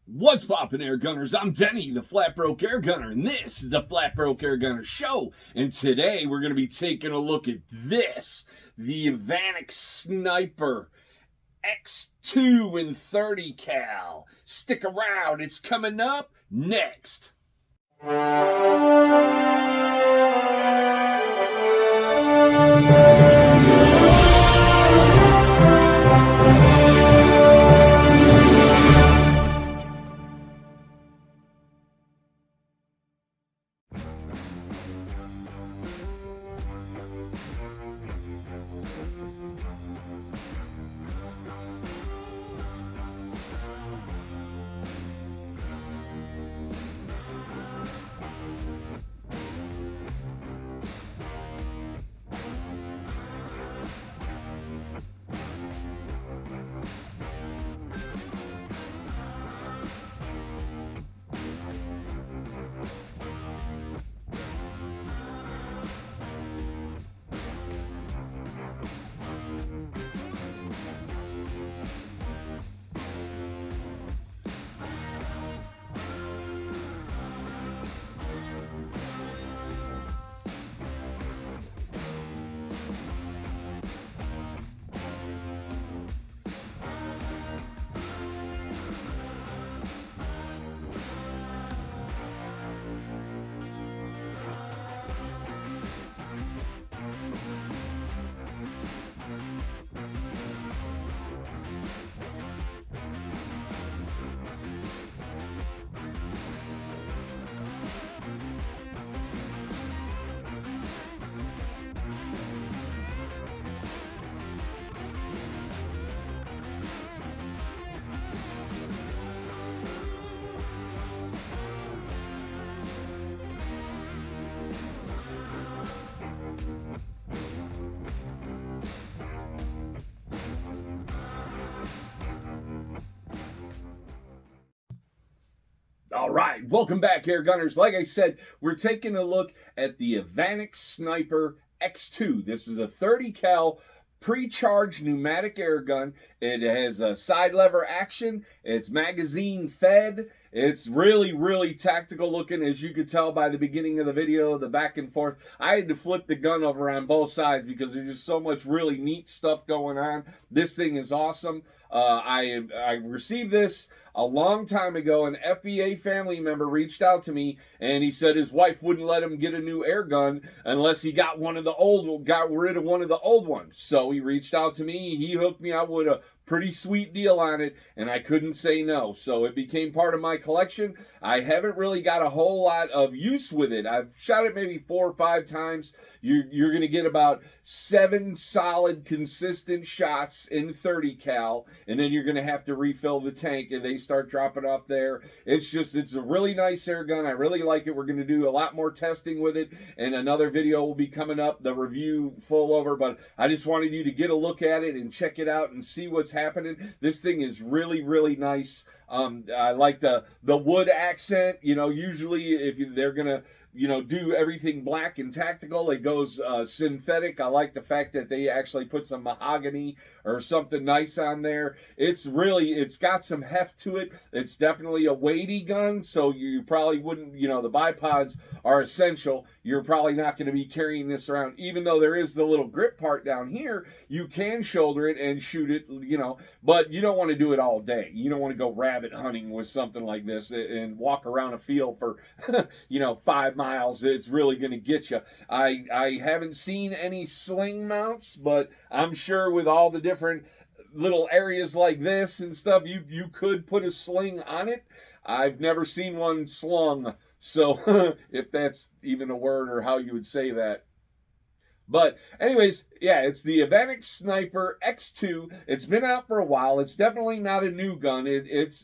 What's poppin', air gunners? I'm Denny, the Flat Broke Air Gunner, and this is the Flat Broke Air Gunner Show. And today we're going to be taking a look at this, the Evanix Sniper X2 in 30 cal. Stick around, it's coming up next. All right, welcome back, air gunners. Like I said, we're taking a look at the Evanix Sniper X2. This is a 30 cal pre-charged pneumatic air gun. It has a side lever action. It's magazine fed. It's really tactical looking, as you could tell by the beginning of the video, the back and forth. I had to flip the gun over on both sides because there's just so much really neat stuff going on. This thing is awesome. I received this a long time ago. An FBA family member reached out to me and he said his wife wouldn't let him get a new air gun unless he got rid of one of the old ones. So he reached out to me. He hooked me up with a pretty sweet deal on it, and I couldn't say no. So it became part of my collection. I haven't really got a whole lot of use with it. I've shot it maybe 4 or 5 times. You're going to get about 7 solid, consistent shots in 30 cal, and then you're going to have to refill the tank, and they start dropping off there. It's a really nice air gun. I really like it. We're going to do a lot more testing with it, and another video will be coming up, the review full over, but I just wanted you to get a look at it and check it out and see what's happening. This thing is really nice. I like the wood accent. Usually if they're gonna do everything black and tactical, it goes synthetic. I like the fact that they actually put some mahogany or something nice on there. It's got some heft to it. It's definitely a weighty gun, so you probably wouldn't, the bipods are essential. You're probably not going to be carrying this around. Even though there is the little grip part down here, you can shoulder it and shoot it, but you don't want to do it all day. You don't want to go rabbit hunting with something like this and walk around a field for 5 miles. It's really going to get you. I haven't seen any sling mounts, but I'm sure with all the different little areas like this and stuff, you could put a sling on it. I've never seen one slung, so if that's even a word or how you would say that. But anyways, yeah, it's the Evanix Sniper X2. It's been out for a while. It's definitely not a new gun. It's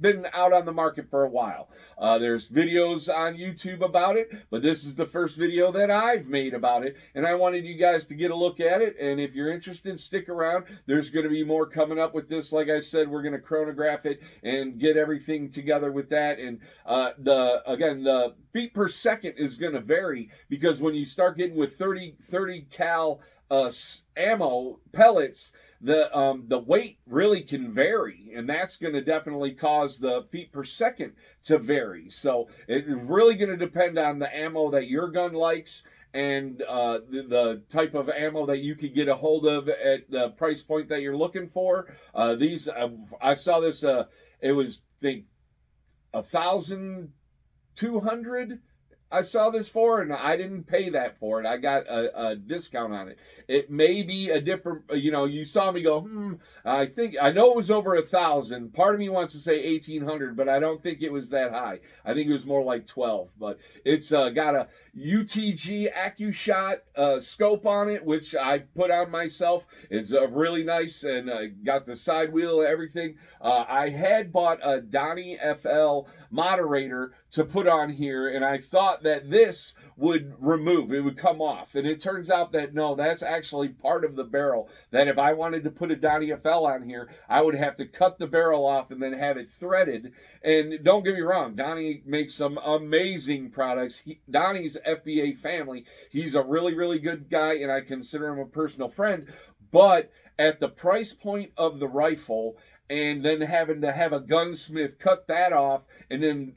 been out on the market for a while. There's videos on YouTube about it, but this is the first video that I've made about it, and I wanted you guys to get a look at it. And if you're interested, stick around. There's going to be more coming up with this. Like I said, we're going to chronograph it and get everything together with that. And the feet per second is going to vary because when you start getting with 30 cal ammo pellets, the weight really can vary, and that's going to definitely cause the feet per second to vary. So it's really going to depend on the ammo that your gun likes, and the type of ammo that you could get a hold of at the price point that you're looking for. These I saw this. It was think 1,200. I saw this for, and I didn't pay that for it. I got a discount on it. It may be a different, you saw me go, I know it was over 1,000. Part of me wants to say 1,800, but I don't think it was that high. I think it was more like 12. But it's got a UTG AccuShot scope on it, which I put on myself. It's really nice, and got the side wheel and everything. I had bought a Donnie FL moderator to put on here, and I thought that this would remove, it would come off, and it turns out that no, that's actually part of the barrel, that if I wanted to put a Donnie FL on here, I would have to cut the barrel off and then have it threaded. And don't get me wrong, Donnie makes some amazing products. Donnie's FBA family, he's a really, really good guy, and I consider him a personal friend, but at the price point of the rifle, and then having to have a gunsmith cut that off and then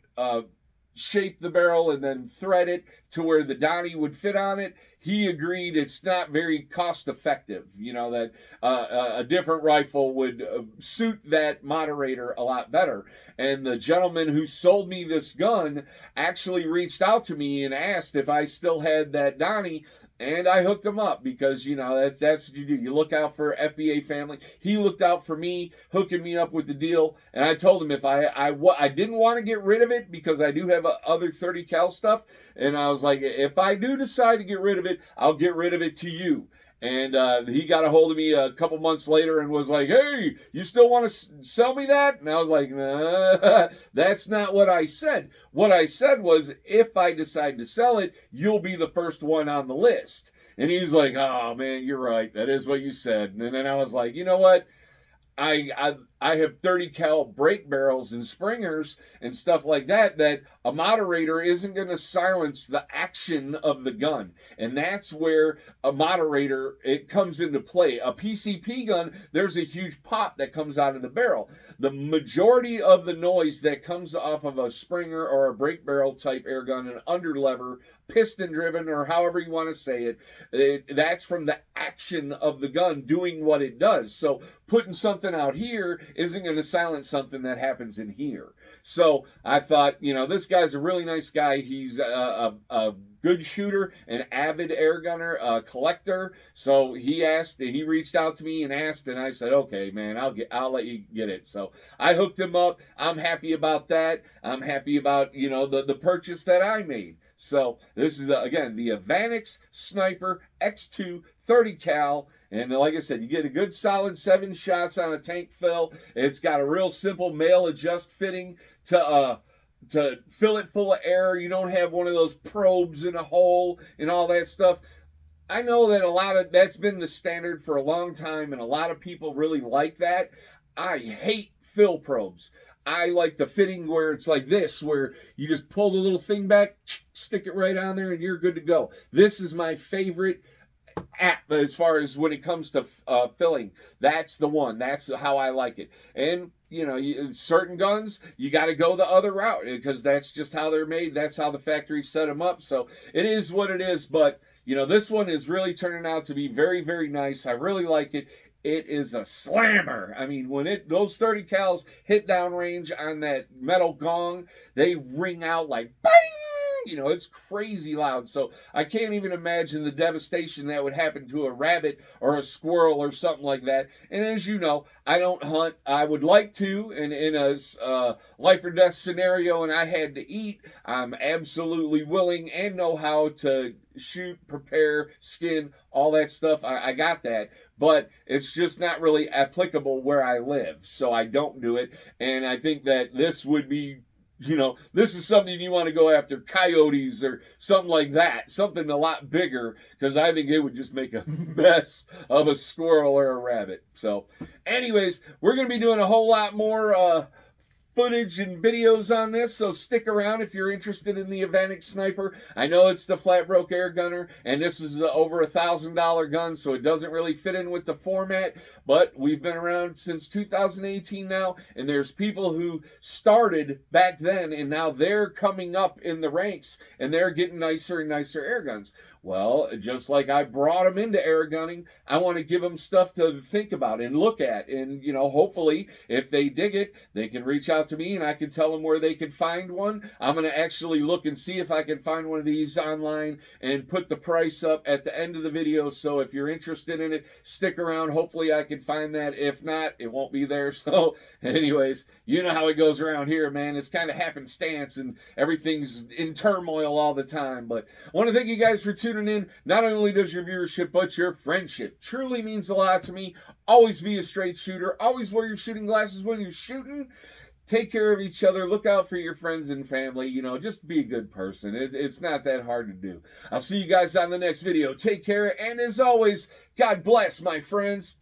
shape the barrel and then thread it to where the Donnie would fit on it, he agreed it's not very cost effective. That a different rifle would suit that moderator a lot better. And the gentleman who sold me this gun actually reached out to me and asked if I still had that Donnie. And I hooked him up because, that's what you do. You look out for FBA family. He looked out for me, hooking me up with the deal. And I told him if I didn't want to get rid of it because I do have other 30 cal stuff. And I was like, if I do decide to get rid of it, I'll get rid of it to you. And he got a hold of me a couple months later and was like, hey, you still want to sell me that? And I was like, nah, that's not what I said. What I said was, if I decide to sell it, you'll be the first one on the list. And he was like, oh, man, you're right. That is what you said. And then I was like, you know what? I have 30 cal brake barrels and springers and stuff like that a moderator isn't going to silence the action of the gun. And that's where a moderator, it comes into play. A PCP gun, there's a huge pop that comes out of the barrel. The majority of the noise that comes off of a Springer or a brake barrel type air gun, an underlever, piston driven, or however you want to say it, that's from the action of the gun doing what it does. So putting something out here isn't going to silence something that happens in here. So I thought, this guy's a really nice guy. He's a good shooter, an avid air gunner, a collector. So he reached out to me and asked, and I said, okay, man, I'll let you get it. So I hooked him up. I'm happy about that. I'm happy about, the purchase that I made. So this is, again, the Evanix Sniper X2 30 cal. And like I said, you get a good solid 7 shots on a tank fill. It's got a real simple male adjust fitting to fill it full of air. You don't have one of those probes in a hole and all that stuff. I know that that's been the standard for a long time, and a lot of people really like that. I hate fill probes. I like the fitting where it's like this, where you just pull the little thing back, stick it right on there, and you're good to go. This is my favorite app as far as when it comes to filling. That's the one. That's how I like it. And certain guns, you got to go the other route because that's just how they're made. That's how the factory set them up. So it is what it is. But this one is really turning out to be very, very nice. I really like it. It is a slammer. I mean, when those 30 cals hit downrange on that metal gong, they ring out like bang! It's crazy loud. So I can't even imagine the devastation that would happen to a rabbit or a squirrel or something like that. And as you know, I don't hunt. I would like to, and in a life or death scenario and I had to eat, I'm absolutely willing and know how to shoot, prepare, skin, all that stuff. I got that. But it's just not really applicable where I live. So I don't do it. And I think that this would be, this is something you want to go after coyotes or something like that, something a lot bigger, because I think it would just make a mess of a squirrel or a rabbit. So anyways, we're going to be doing a whole lot more footage and videos on this, so stick around if you're interested in the Evanix sniper. I know it's the flat broke air gunner, and this is over $1,000 gun, so it doesn't really fit in with the format, but we've been around since 2018 now, and there's people who started back then, and now they're coming up in the ranks, and they're getting nicer and nicer air guns. Well, just like I brought them into air gunning, I want to give them stuff to think about and look at. And, hopefully, if they dig it, they can reach out to me and I can tell them where they can find one. I'm going to actually look and see if I can find one of these online and put the price up at the end of the video. So if you're interested in it, stick around. Hopefully, I can find that. If not, it won't be there. So, anyways, you know how it goes around here, man. It's kind of happenstance and everything's in turmoil all the time. But I want to thank you guys for tuning in. Not only does your viewership, but your friendship truly means a lot to me. Always be a straight shooter. Always wear your shooting glasses when you're shooting. Take care of each other. Look out for your friends and family. Just be a good person. It's not that hard to do. I'll see you guys on the next video. Take care. And as always, God bless, my friends.